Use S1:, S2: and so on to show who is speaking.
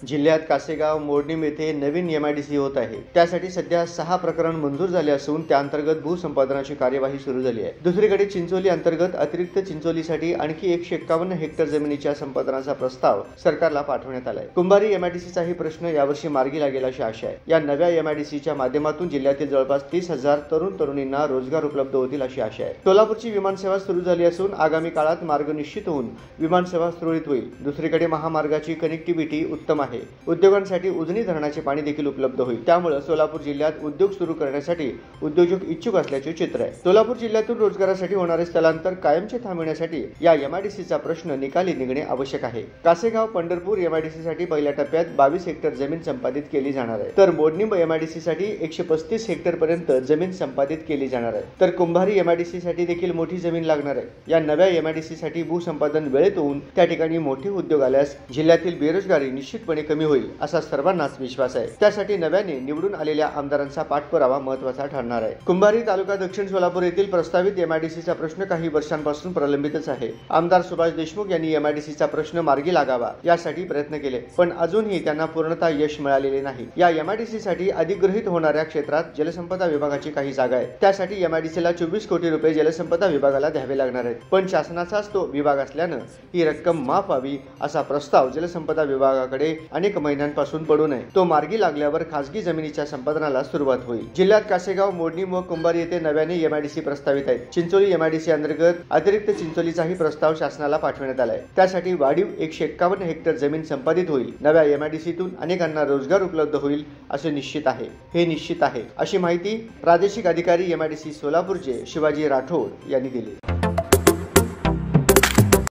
S1: जिल्ह्यात कासेगाव मोडणीम येथे नवीन एमआयडीसी होत आहे। त्यासाठी सध्या 6 प्रकरण मंजूर झाले असून त्या अंतर्गत भूसंपादनाची कार्यवाही सुरू झाली आहे। दुसरीकडे चिंचोली अंतर्गत अतिरिक्त चिंचोलीसाठी आणखी 151 हेक्टर जमिनीच्या संपादनाचा प्रस्ताव सरकारला पाठवण्यात आला आहे। कुंभारी एमआयडीसीचाही प्रश्न यावर्षी मार्गी लागेल अशी आशा आहे। या नव्या एमआयडीसीच्या माध्यमातून जिल्ह्यातील जवळपास 30,000 तरुण-तरुणींना रोजगार उपलब्ध होतील अशी आशा आहे। सोलापूरची विमानसेवा सुरू झाली असून आगामी काळात मार्ग निश्चित होऊन विमानसेवा सुरळीत होईल। दुसरीकडे महामार्गाची कनेक्टिव्हिटी उत्तम आहे। उद्योगांसाठी उजनी धरणाचे पाणी देखील उपलब्ध होईल। त्यामुळे सोलापूर जिल्ह्यात उद्योग सुरू करण्यासाठी उद्योजक इच्छुक असल्याचे चित्र आहे। सोलापूर जिल्ह्यातून रोजगारासाठी होणारे स्थलांतर कायमचे थांबविण्यासाठी या एमआयडीसीचा प्रश्न निकाली निघणे आवश्यक आहे। कासेगाव पंढरपूर एमआयडीसीसाठी पहिल्या टप्प्यात 22 हेक्टर जमीन संपादित केली जाणार आहे, तर मोडणीम एमआयडीसीसाठी 135 हेक्टर पर्यंत जमीन संपादित केली जाणार आहे, तर कुंभारी एमआयडीसीसाठी देखील मोठी जमीन लागणार आहे। या नव्या एमआयडीसीसाठी भूसंपादन वेळेत होऊन त्या ठिकाणी मोठे उद्योग आल्यास जिल्ह्यातील बेरोजगारी निश्चितपणे कमी होईल असा सर्वांनाच विश्वास आहे। त्यासाठी नव्याने निवडून आलेल्या आमदारांचा पाठपुरावा महत्त्वाचा ठरणार आहे। कुंभारी तालुका दक्षिण सोलापूर येथील प्रस्तावित एमआयडीसीचा प्रश्न काही वर्षांपासून प्रलंबितच आहे। आमदार सुभाष देशमुख यांनी एमआयडीसीचा प्रश्न मार्गी लागावा यासाठी प्रयत्न केले, पण अजूनही त्यांना पूर्णतः यश मिळालेले नाही। या एमआयडीसीसाठी अधिग्रहित होणाऱ्या क्षेत्रात जलसंपदा विभागाची काही जागा आहे। त्यासाठी एमआयडीसीला 24 कोटी रुपये जलसंपदा विभागाला द्यावे लागणार आहेत, पण शासनाचाच तो विभाग असल्यानं ही रक्कम माफ व्हावी असा प्रस्ताव जलसंपदा विभागाकडे अनेक महिन्यांपासून पडून आहे। तो मार्गी लागल्यावर खासगी जमिनीच्या संपादनाला सुरुवात होईल। जिल्ह्यात कासेगाव, मोडणीम व कुंभारी येथे नव्याने एमआयडीसी प्रस्तावित आहेत। चिंचोली एमआयडीसी अंतर्गत अतिरिक्त चिंचोलीचाही प्रस्ताव शासनाला पाठवण्यात आला आहे। त्यासाठी वाढीव 151 हेक्टर जमीन संपादित होईल। नव्या एमआयडीसीतून अनेकांना रोजगार उपलब्ध होईल असे निश्चित आहे। हे निश्चित आहे अशी माहिती प्रादेशिक अधिकारी एमआयडीसी सोलापूरचे शिवाजी राठोड यांनी दिली।